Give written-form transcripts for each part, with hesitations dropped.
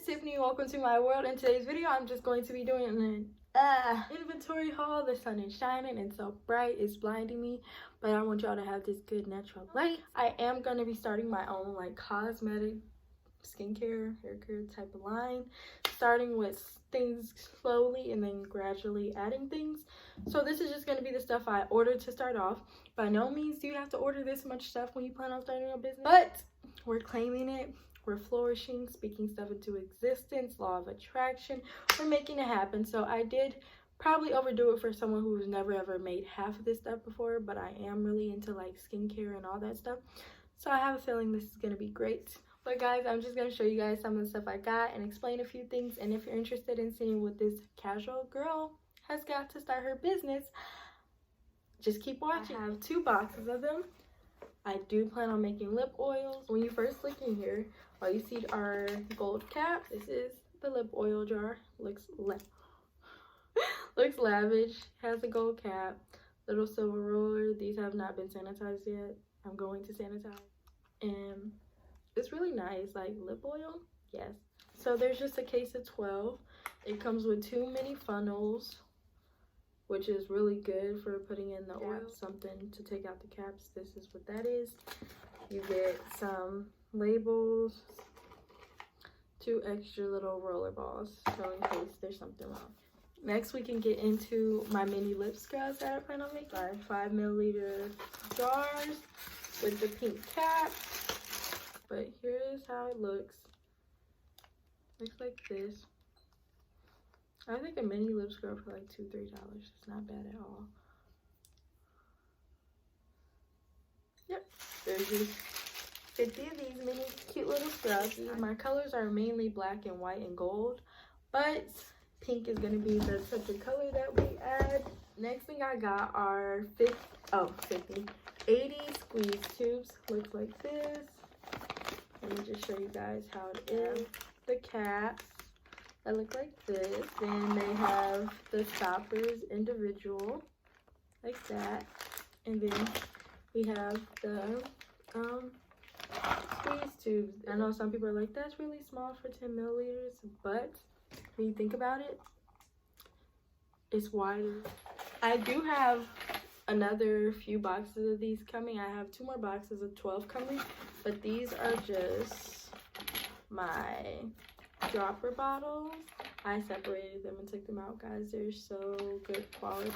Tiffany, welcome to my world. In today's video, I'm just going to be doing an inventory haul. The sun is shining and so bright, it's blinding me, but I want y'all to have this good natural light. I am going to be starting my own like cosmetic skincare, hair care type of line, starting with things slowly and then gradually adding things. So this is just going to be the stuff I ordered to start off. By no means do you have to order this much stuff when you plan on starting your business, but we're claiming it. We're flourishing, speaking stuff into existence, law of attraction. We're making it happen. So I did probably overdo it for someone who's never ever made half of this stuff before, but I am really into like skincare and all that stuff. So I have a feeling this is going to be great. But guys, I'm just going to show you guys some of the stuff I got and explain a few things. And if you're interested in seeing what this casual girl has got to start her business, just keep watching. I have 2 boxes of them. I do plan on making lip oils. When you first look in here, all you see are gold caps. This is the lip oil jar. Looks lavish. Has a gold cap. Little silver roller. These have not been sanitized yet. I'm going to sanitize. And it's really nice, like lip oil. Yes. So there's just a case of 12. It comes with 2 mini funnels, which is really good for putting in the oil. Something to take out the caps. This is what that is. You get some labels, 2 extra little roller balls, so in case there's something wrong. Next, we can get into my mini lip scrubs that I plan on making. 5 milliliter jars with the pink cap. But here's how it looks. Looks like this. I think a mini lip scrub for like $2-3. It's not bad at all. Yep, there's just 50 of these mini cute little scrubs. My colors are mainly black and white and gold, but pink is gonna be the type of color that we add. Next thing I got are 80 squeeze tubes. Looks like this. Let me just show you guys how it is. The caps that look like this. Then they have the stoppers individual like that, and then we have the squeeze tubes. I know some people are like, that's really small for 10 milliliters, but when you think about it, it's wider. I do have another few boxes of these coming. I have 2 more boxes of 12 coming, but these are just my dropper bottles. I separated them and took them out, guys. They're so good quality.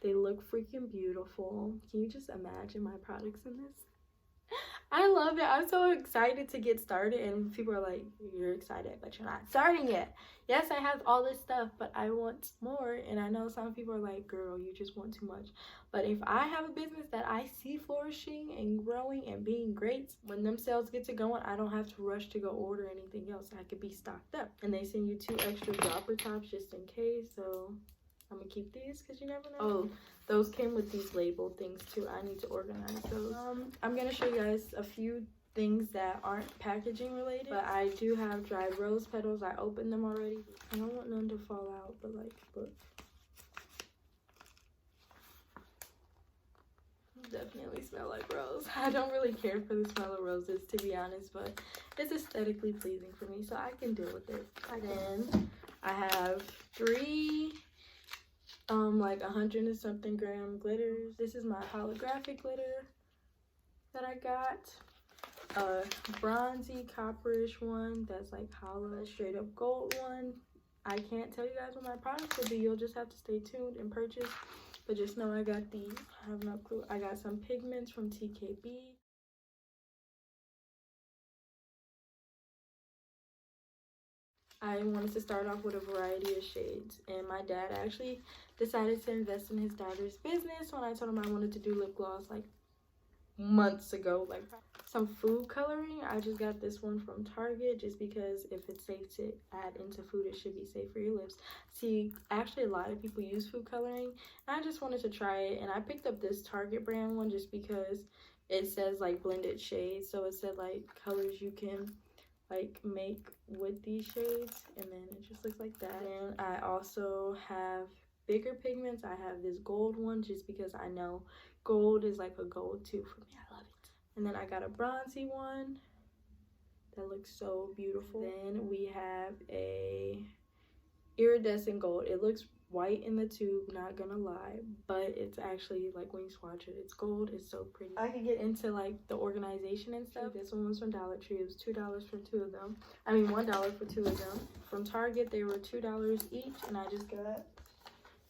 They look freaking beautiful. Can you just imagine my products in this? I love it. I'm so excited to get started, and people are like, you're excited but you're not starting yet. Yes, I have all this stuff, but I want more. And I know some people are like, girl, you just want too much. But if I have a business that I see flourishing and growing and being great, when them sales get to going, I don't have to rush to go order anything else. I could be stocked up. And they send you 2 extra dropper tops just in case. So I'm gonna keep these because you never know. Oh, those came with these label things too. I need to organize those. I'm gonna show you guys a few things that aren't packaging related, but I do have dried rose petals. I opened them already. I don't want none to fall out, but like, look. Definitely smell like rose. I don't really care for the smell of roses, to be honest, but it's aesthetically pleasing for me, so I can deal with it. And then I have 3 like 100 and something gram glitters. This is my holographic glitter that I got. A bronzy copperish one that's like hollow. A straight up gold one. I can't tell you guys what my products will be. You'll just have to stay tuned and purchase. But just know I got these. I have no clue. I got some pigments from TKB. I wanted to start off with a variety of shades, and my dad actually decided to invest in his daughter's business when I told him I wanted to do lip gloss like months ago. Like some food coloring, I just got this one from Target just because if it's safe to add into food, it should be safe for your lips. See, actually a lot of people use food coloring, and I just wanted to try it, and I picked up this Target brand one just because it says like blended shades, so it said like colors you can like make with these shades, and then it just looks like that. And I also have bigger pigments. I have this gold one just because I know gold is like a gold too for me. I love it. And then I got a bronzy one that looks so beautiful. Then we have a Iridescent Gold. It looks white in the tube, not gonna lie, but it's actually like when you swatch it, it's gold. It's so pretty. I could get into like the organization and stuff. This one was from Dollar Tree. It was $2 for 2 of them. I mean $1 for 2 of them. From Target they were $2 each, and I just got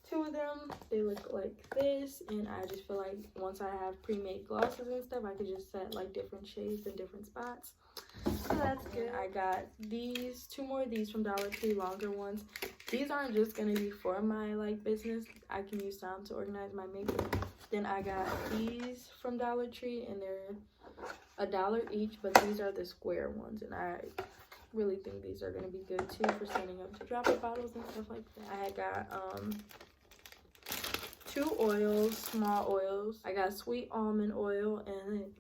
2 of them. They look like this, and I just feel like once I have pre-made glosses and stuff, I could just set like different shades in different spots. So that's good. I got these 2 more of these from Dollar Tree, longer ones. These aren't just gonna be for my like business. I can use them to organize my makeup. Then I got these from Dollar Tree, and they're $1 each, but these are the square ones, and I really think these are gonna be good too for setting up to dropper bottles and stuff like that. I had got 2 oils, small oils. I got sweet almond oil and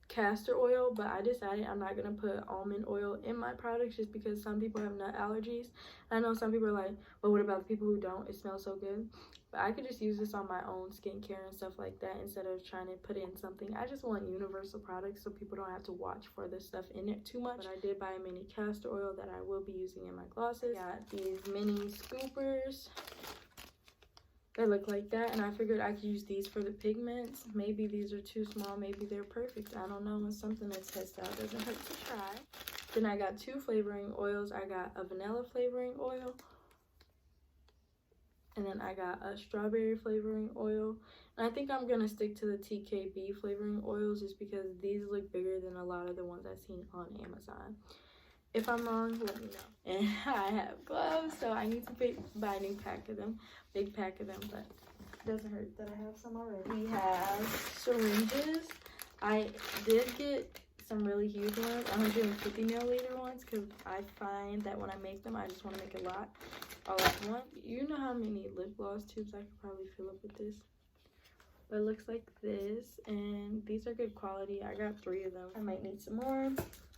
castor oil, but I decided I'm not gonna put almond oil in my products just because some people have nut allergies. I know some people are like, well, what about the people who don't? It smells so good. But I could just use this on my own skincare and stuff like that instead of trying to put in something. I just want universal products so people don't have to watch for the stuff in it too much. But I did buy a mini castor oil that I will be using in my glosses. Got these mini scoopers. They look like that, and I figured I could use these for the pigments. Maybe these are too small, maybe they're perfect. I don't know. It's something to test out. Doesn't hurt to try. Then I got 2 flavoring oils. I got a vanilla flavoring oil, and then I got a strawberry flavoring oil. And I think I'm gonna stick to the TKB flavoring oils just because these look bigger than a lot of the ones I've seen on Amazon. If I'm wrong, let me know. And I have gloves, so I need to buy a new pack of them. Big pack of them, but it doesn't hurt that I have some already. We have syringes. I did get some really huge ones, 150 milliliter ones, because I find that when I make them, I just want to make a lot all at once. You know how many lip gloss tubes I could probably fill up with this? But it looks like this, and these are good quality. I got 3 of them. I might need some more.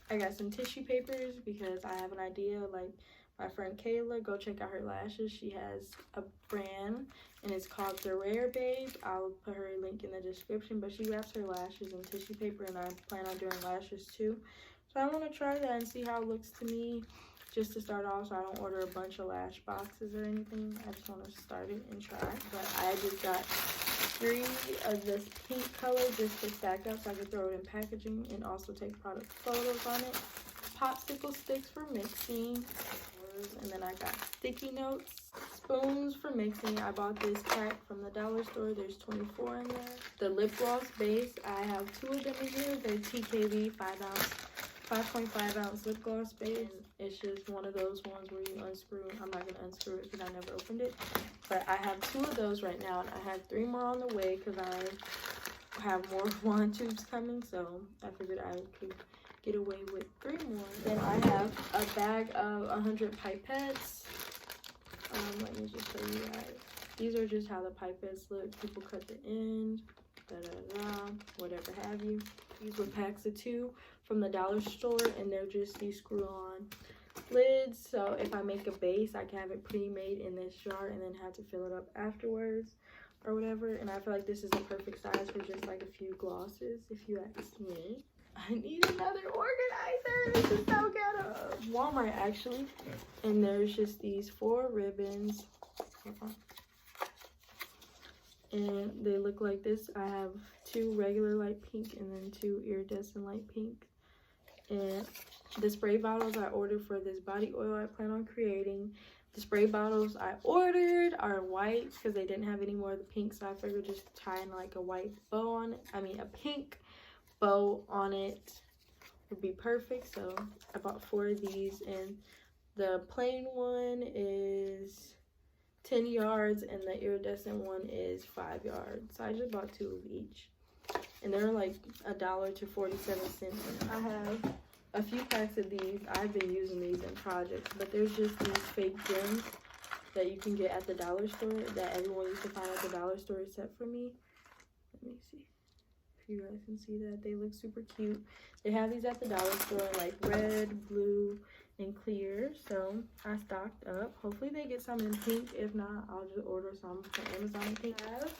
I got some tissue papers because I have an idea, like my friend Kayla, go check out her lashes. She has a brand and it's called The Rare Babe. I'll put her link in the description, but she wraps her lashes in tissue paper, and I plan on doing lashes too. So I want to try that and see how it looks to me just to start off, so I don't order a bunch of lash boxes or anything. I just want to start it and try. But I just got 3 of this pink color just to stack up so I can throw it in packaging and also take product photos on it. Popsicle sticks for mixing. And then I got sticky notes. Spoons for mixing. I bought this pack from the dollar store. There's 24 in there. The lip gloss base. I have 2 of them in here. They're TKB 5.5 ounce lip gloss base. It's just one of those ones where you unscrew. I'm not gonna unscrew it because I never opened it. But I have 2 of those right now, and I have 3 more on the way because I have more wand tubes coming. So I figured I could get away with 3 more. Then I have a bag of 100 pipettes. Let me just show you guys. These are just how the pipettes look. People cut the end, whatever have you. These were packs of 2 from the dollar store, and they're just these screw-on lids. So if I make a base, I can have it pre-made in this jar and then have to fill it up afterwards or whatever. And I feel like this is the perfect size for just like a few glosses, if you ask me. I need another organizer. This is so ghetto. Walmart actually, and there's just these 4 ribbons, and they look like this. I have 2 regular light pink and then 2 iridescent light pink. And the spray bottles I ordered for this body oil I plan on creating. The spray bottles I ordered are white because they didn't have any more of the pink, so I figured just tying like a white bow on it. I mean a pink bow on it would be perfect. So I bought 4 of these, and the plain one is 10 yards and the iridescent one is 5 yards. So I just bought 2 of each, and they're like $1 to 47 cents. I have a few packs of these. I've been using these in projects, but there's just these fake gems that you can get at the dollar store that everyone used to find at the dollar store except for me. Let me see if you guys can see that. They look super cute. They have these at the dollar store, like red, blue, and clear. So I stocked up. Hopefully they get some in pink. If not, I'll just order some from Amazon in pink. I have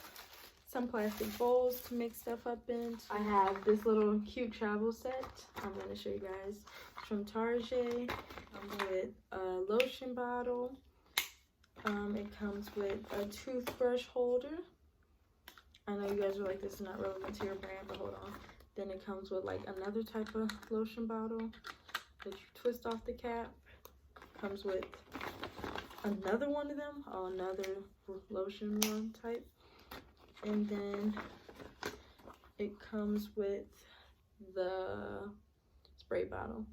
some plastic bowls to mix stuff up in. I have this little cute travel set. I'm going to show you guys. It's from Target. With a lotion bottle. It comes with a toothbrush holder. I know you guys are like, this is not relevant to your brand, but hold on. Then it comes with like another type of lotion bottle that you twist off the cap. Comes with another one of them, another lotion one type. And then it comes with the spray bottle.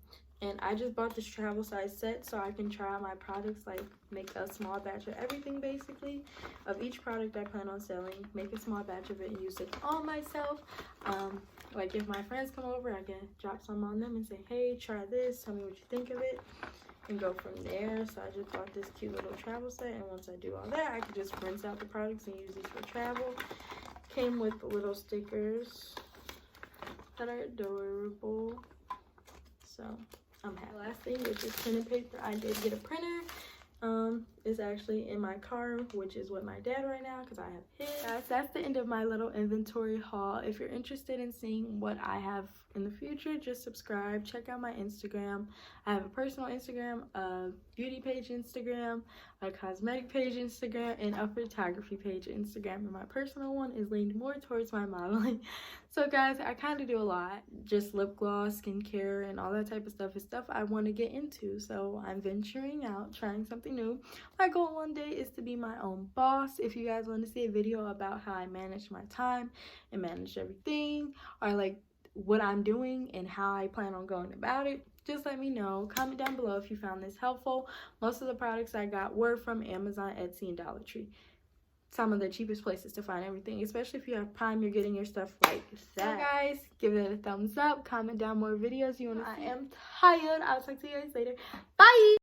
And I just bought this travel size set so I can try out my products, like make a small batch of everything basically. Of each product I plan on selling, make a small batch of it and use it on myself. Like if my friends come over, I can drop some on them and say, hey, try this, tell me what you think of it, and go from there. So I just bought this cute little travel set, and once I do all that, I can just rinse out the products and use these for travel. Came with little stickers that are adorable. So I'm happy. Last thing, which is pen and paper. I did get a printer. It's actually in my car, which is with my dad right now because I have his. Guys, that's the end of my little inventory haul. If you're interested in seeing what I have in the future, just subscribe. Check out my Instagram. I have a personal Instagram, a beauty page Instagram, a cosmetic page Instagram, and a photography page Instagram. And my personal one is leaned more towards my modeling. So guys, I kind of do a lot. Just lip gloss, skincare, and all that type of stuff is stuff I want to get into. So I'm venturing out, trying something new. My goal one day is to be my own boss. If you guys want to see a video about how I manage my time and manage everything, or like what I'm doing and how I plan on going about it, just let me know. Comment down below if you found this helpful. Most of the products I got were from Amazon, Etsy, and Dollar Tree. Some of the cheapest places to find everything, especially if you have Prime, you're getting your stuff like that. So guys, give it a thumbs up, comment down more videos you want to see. I am tired. I'll talk to you guys later. Bye.